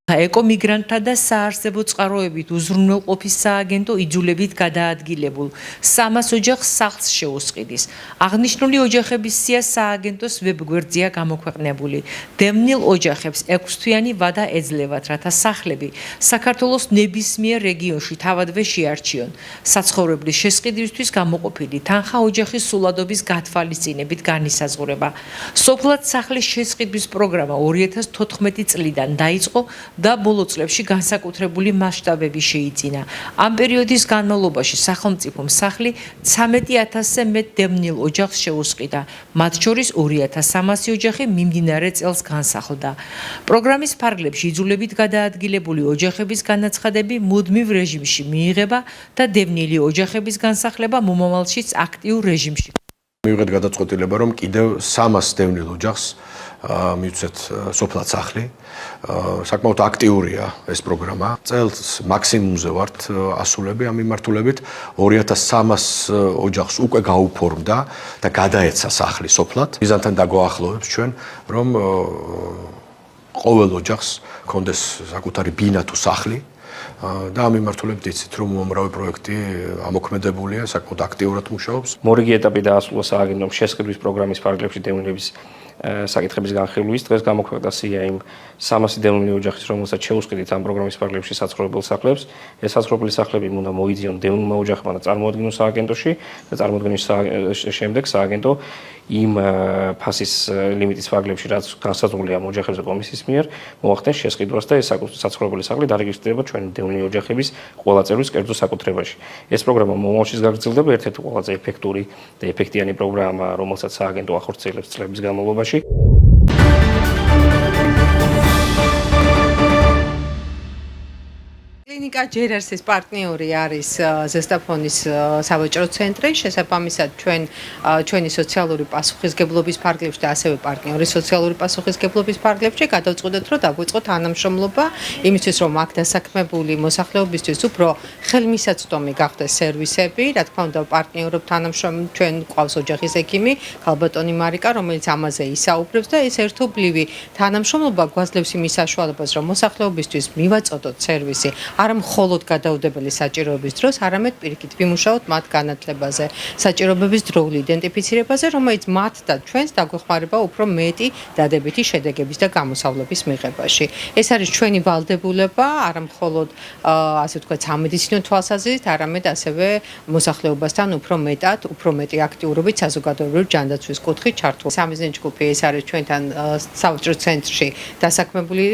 ეკომიგრანტთა და საარსებო წყაროებით უზრუნველყოფის სააგენტო იძულებით გადაადგილებულ 300 ოჯახს სახლს შეუსყიდის. აღნიშნული ოჯახების სია სააგენტოს ვებგვერდზეა გამოქვეყნებული. დევნილ ოჯახებს 6 თვიანი ვადა ეძლევათ, რათა სახლები საქართველოს ნებისმიერ რეგიონში თავადვე შეარჩიონ. საცხოვრებლის შესყიდვისთვის გამოყოფილი თანხა ოჯახის სულადობის გათვალისწინებით განისაზღვრება. სოფლად სახლის შესყიდვის პროგრამა 2014 წლიდან დაიწყო და ბოლო წლებში განსაკუთრებული მასშტაბები შეიძინა. ამ პერიოდის განმავლობაში სახელმწიფომ სახლი 13,000-ზე მეტ დევნილ ოჯახს შეუსყიდა. მათ შორის 2,300 ოჯახი მიმდინარე წელს განსახლდა. პროგრამის ფარგლებში იძულებით გადაადგილებული ოჯახების განაცხადები მუდმივ რეჟიმში მიიღება და დევნილი ოჯახების განსახლება მომავალშიც აქტიურ რეჟიმში. მივიღეთ გადაწყვეტილება, რომ კიდევ 300 დევნილ ოჯახს მივცეთ სოფლად სახლი. საკმაოდ აქტიურია ეს პროგრამა. წელს მაქსიმუმზე ვართ ასულები ამ მიმართულებით. 2300 ოჯახს უკვე გაუფორმდა და გადაეცა სახლი სოფლად. მიზანთან დაგვაახლოვებს ჩვენ, რომ ყოველ ოჯახს ჰქონდეს საკუთარი ბინა თუ სახლი. და ამ მიმართულებით იცით, რომ უამრავი პროექტი ამოქმედებულია, საკმაოდ აქტიურად მუშაობს. მორიგი ეტაპი დაასრულა სააგენტომ შესყიდვის პროგრამის ფარგლებში დევნილების საკითხების განხილვის. დღეს გამოქვეყნდა სია იმ 300 დევნილი ოჯახის, რომელსაც შეუსყიდით ამ პროგრამის ფარგლებში საცხოვრებელ სახლებს. ეს საცხოვრებელი სახლები უნდა მოიძიონ დევნილმა ოჯახმა და წარმოადგინონ სააგენტოში და წარმოადგენის შემდეგ სააგენტო იმ ფასის ლიმიტის ფარგლებში, რაც განსაზღვრულია ამ ოჯახებზე კომისიის მიერ, მოახდენს შესყიდვას და ეს საცხოვრებელი სახლი დარეგისტრირდება ჩვენი დევნილი ოჯახების ყველა წევრის კერძო საკუთრებაში. ეს პროგრამა მომავალშიც გაგრძელდება, ერთ-ერთი ყველაზე ეფექტური და ეფექტიანი პროგრამა, რომელსაც სააგენტო ახორციელებს წლების განმავლობაში. კლინიკა ჯერერსის პარტნიორი არის ზესტაფონის სავაჭრო ცენტრი, შესაბამისად ჩვენი სოციალური პასუხისგებლობის ფარგლებში და ასევე პარტნიორი სოციალური პასუხისგებლობის ფარგლებში გადავწყვეტეთ, რომ დაგვიწყოთ თანამშრომლობა იმისთვის, რომ აქ დასაქმებული მოსახლეობისთვის უფრო ხელმისაწვდომი გახდეს სერვისები. რა თქმა უნდა, პარტნიორობ თანამშრომლობ ჩვენ ყავს ოჯახის ექიმი ქალბატონი მარიკა, რომელიც ამაზე ისაუბრებს და ეს ერთობლივი თანამშრომლობა გვაძლევს იმის საშუალებას, რომ მოსახლეობისთვის მივაწოდოთ სერვისი არა მხოლოდ გადაუდებელი საჭიროების დროს, არამედ პირიქით ვიმუშაოთ მათ განათლებაზე, საჭიროებების დროულ იდენტიფიცირებაზე, რომელიც მათ და ჩვენს დაგვეხმარება უფრო მეტი დადებითი შედეგების და გამოსავლების მიღებაში. ეს არის ჩვენი ვალდებულება, არა მხოლოდ ასე ვთქვათ, სამედიცინო თვალსაზრისით, არამედ ასევე მოსახლეობასთან უფრო მეტი აქტიურობით საზოგადოებრივი ჯანდაცვის კუთხით ჩართული. სამიზნე ჯგუფი ეს არის ჩვენთან სავაჭრო ცენტრში დასაქმებული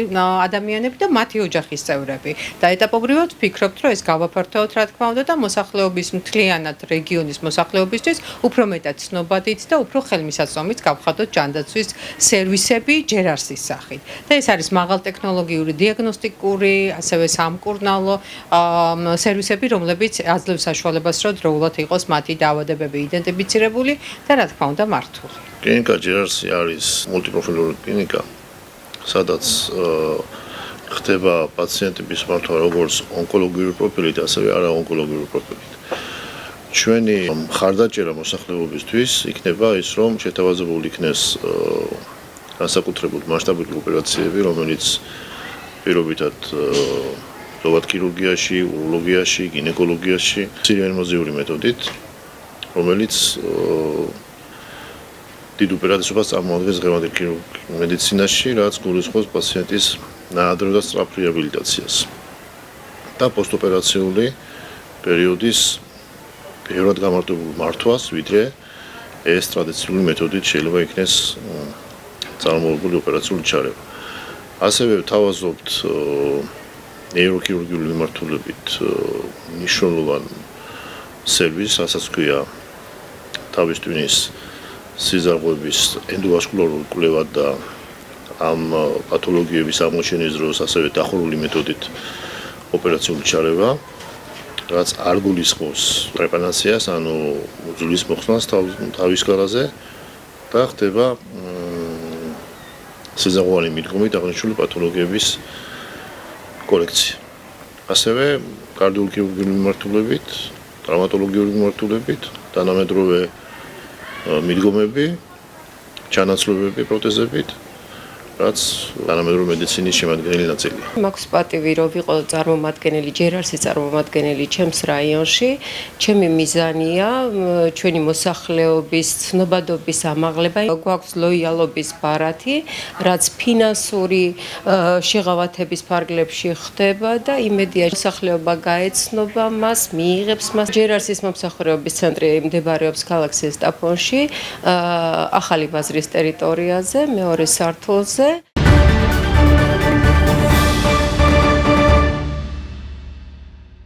ადამიანები და მათი ოჯახის წევრები. და ეტაპობრივად ვფიქრობთ, რომ ეს გავაფართოვოთ, რა თქმა უნდა, და მოსახლეობის მთლიანად რეგიონის მოსახლეობისთვის უფრო მეტად ცნობადით და უფრო ხელმისაწვდომით გავხადოთ ჯანდაცვის სერვისები ჯერარსის სახით. და ეს არის მაღალტექნოლოგიური დიაგნოსტიკური, ასევე სამკურნალო სერვისები, რომლებიც აძლევს საშუალებას, რომ დროულად იყოს მათი დაავადებები იდენტიფიცირებული და რა თქმა უნდა მართული. კლინიკა ჯერარსი არის მულტიპროფილური კლინიკა, სადაც ხდება პაციენტების მართვა როგორც ონკოლოგიური პროფილით, ასევე არაონკოლოგიური პროფილით. ჩვენი მხარდაჭერა მოსახლეობისთვის იქნება ის, რომ შეთავაზებული იქნეს განსაკუთრებული მასშტაბური ოპერაციები, რომელიც პირობითად ზოგად ქირურგიაში, უროლოგიაში, გინეკოლოგიაში, სირიენმოზიური მეთოდით, რომელიც დიდ უპირატესობას წარმოადგენს დღევანდელ ქირურგიულ მედიცინაში, რაც გულისხმობს პაციენტის ნაადრევ და სწრაფ რეაბილიტაციას და პოსტოპერაციული პერიოდის ბევრად გამარტოებულ მართვას, ვიდრე ეს ტრადიციული მეთოდით შეიძლება იქნეს წარმოებული ოპერაციული ჩარევა. ასევე ვთავაზობთ ნეიროქირურგიული მიმართულებით მნიშვნელოვან სერვისს, რასაც ქვია თავის ტვინის სიზარღვების ენდოვასკულარული კვლევა და ამ პათოლოგიების აღმოჩენის დროს ასევე დახურული მეთოდით ოპერაციული ჩარევა, რაც არ გულისხმობს ტრეპანაციას, ანუ უძვლის მოხსნას თავის გარაზე და ხდება სიზარღვოვანი მიდგომით აღნიშნული პათოლოგიების კორექცია. ასევე კარდიოქირურგიული მიმართულებით, ტრავმატოლოგიური მიმართულებით, თანამედროვე მიდგომები, ჩანაცვლებები პროტეზებით რაც თანამედროვე მედიცინის შემადგენელი ნაწილია. მაქვს პატივი რომ ვიყო წარმომადგენელი, ჯერ არსი წარმომადგენელი ჩემს რაიონში. ჩემი მიზანია ჩვენი მოსახლეობის ცნობადობის ამაღლება. გვაქვს ლოიალობის ბარათი, რაც ფინანსური შეღავათების ფარგლებში ხდება და იმედია მოსახლეობა გაეცნობა მას, მიიღებს მას. ჯერ არსის მომსახურების ცენტრი მდებარეობს ქალაქ ზესტაფონში, ახალი ბაზრის ტერიტორიაზე, მეორე სართულზე.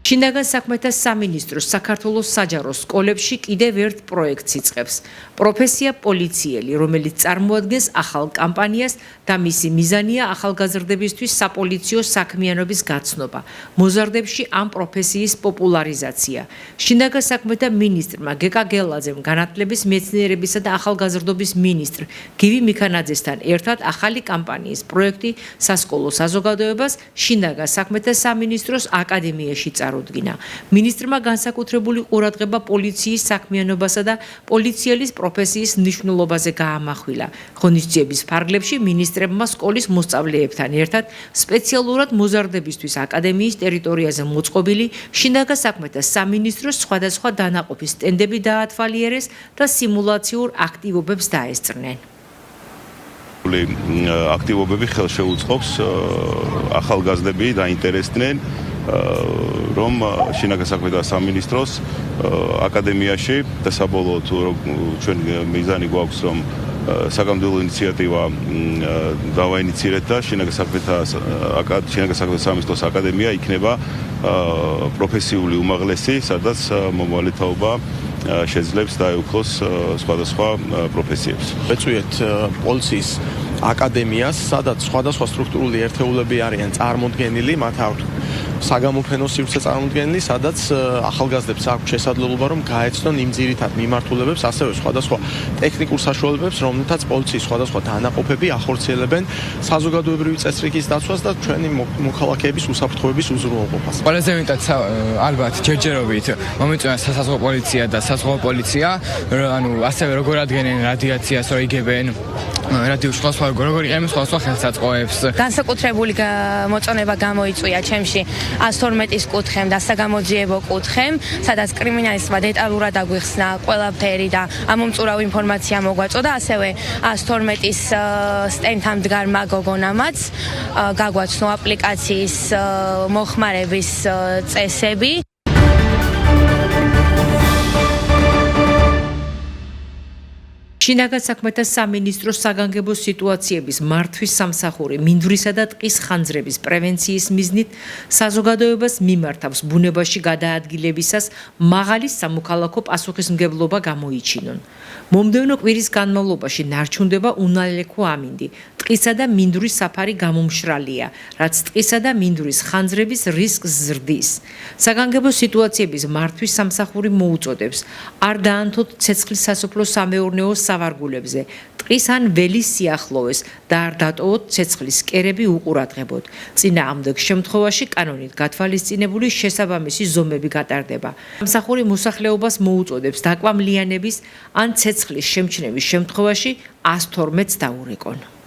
შინაგან საქმეთა სამინისტროს საქართველოს საჯარო სკოლებში კიდევ ერთ პროექტს იწყებს. პროფესია პოლიციელი, რომელიც წარმოადგენს ახალ კამპანიას და მისი მიზანია ახალგაზრდებისთვის საპოლიციო საქმიანობის გაცნობა. მოზარდებში ამ პროფესიის პოპულარიზაცია. შინაგან საქმეთა მინისტრმა გეკა გელაძემ განათლების, მეცნიერებისა და ახალგაზრდობის მინისტრ გივი მიქანაძესთან ერთად ახალი კამპანიის პროექტი სასკოლო საზოგადოებას შინაგან საქმეთა სამინისტროს აკადემიაში წარუდგინა. მინისტრმა განსაკუთრებული ყურადღება პოლიციის საქმიანობასა და პოლიციელის პროფესიის მნიშვნელობაზე გაამახვილა. ღონისძიების ფარგლებში მინისტრებმა სკოლის მოსწავლეებთან ერთად სპეციალურად მოზარდებისთვის აკადემიის ტერიტორიაზე მოწყობილი შინაგან საქმეთა სამინისტროს სხვადასხვა დანაყოფის სტენდები დაათვალიერეს და სიმულაციურ აქტივობებს დაესწრნენ. აქტივობები ხელშეუწყობს ახალგაზრდები დაინტერესდნენ რომ შინაგან საქმეთა სამინისტროს აკადემიაში და საბოლოოდ ჩვენ მიზანი გვაქვს რომ საკანონმდებლო ინიციატივა დავაინიცირეთ და შინაგან საქმეთა სამინისტროს აკადემია იქნება პროფესიული უმაღლესი, სადაც მომავალი თაობა შეძლებს დაეუფლოს სხვადასხვა პროფესიებს. ეწვიეთ პოლიციის აკადემიას, სადაც სხვადასხვა სტრუქტურული ერთეულები არიან წარმოდგენილი, მათ აქვთ საგამოფენო სივრცე წარმოდგენილი, სადაც ახალგაზრდებს აქვთ შესაძლებლობა რომ გაეცნონ იმ ძირითად მიმართულებებს, ასევე სხვადასხვა ტექნიკურ საშუალებებს, რომლითაც პოლიციის სხვადასხვა დანაყოფები ახორციელებენ საზოგადოებრივი წესრიგის დაცვას და ჩვენი მოქალაქეების უსაფრთხოების უზრუნველყოფას. ყველაზე მეტად ალბათ ჯერჯერობით მომეწონა სასაზღვრო პოლიცია და საზღვაო პოლიცია, ანუ ასევე როგორ ადგენენ რადიაციას, რომ იგებენ რადიოშხალს როგორ იყენებენ სხვადასხვა ხელსაწყოებს. განსაკუთრებული მოწონება გამოიწვია ჩემში 112-ის კუთხემ და საგამოძიებო კუთხემ, სადაც კრიმინალისტმა დეტალურად აგვიხსნა ყველაფერი და ამომწურავ ინფორმაცია მოგვაწოდა, ასევე 112-ის სტენდთან მდგარმა გოგონამაც გაგვაცნო აპლიკაციის მოხმარების წესები. შინაგან საქმეთა სამინისტროს საგანგებო სიტუაციების მართვის სამსახური მინდვრისა და ტყის ხანძრების პრევენციის მიზნით საზოგადოებას მიმართავს ბუნებაში გადაადგილებისას მაღალი სამოქალაქო პასუხისმგებლობა გამოიჩინონ. მომდევნო კვირის განმავლობაში ნარჩუნდება უნალექო ამინდი. ტყისა და მინდვრის საფარი გამომშრალია, რაც ტყისა და მინდვრის ხანძრების რისკს ზრდის. საგანგებო სიტუაციების მართვის სამსახური მოუწოდებს არ დაანთოთ ცეცხლის სასოფლო სამეურნეო სავარგულებზე, ტყის ან ველის სიახლოვეს და არ დატოვოთ ცეცხლის კერები უყურადღებოდ. წინააღმდეგ შემთხვევაში კანონით გათვალისწინებული შესაბამისი ზომები გატარდება. სამსახური მოსახლეობას მოუწოდებს დაკვამლიანების ან ცეცხლის შემჩნევის შემთხვევაში 112-ს დაურეკონ.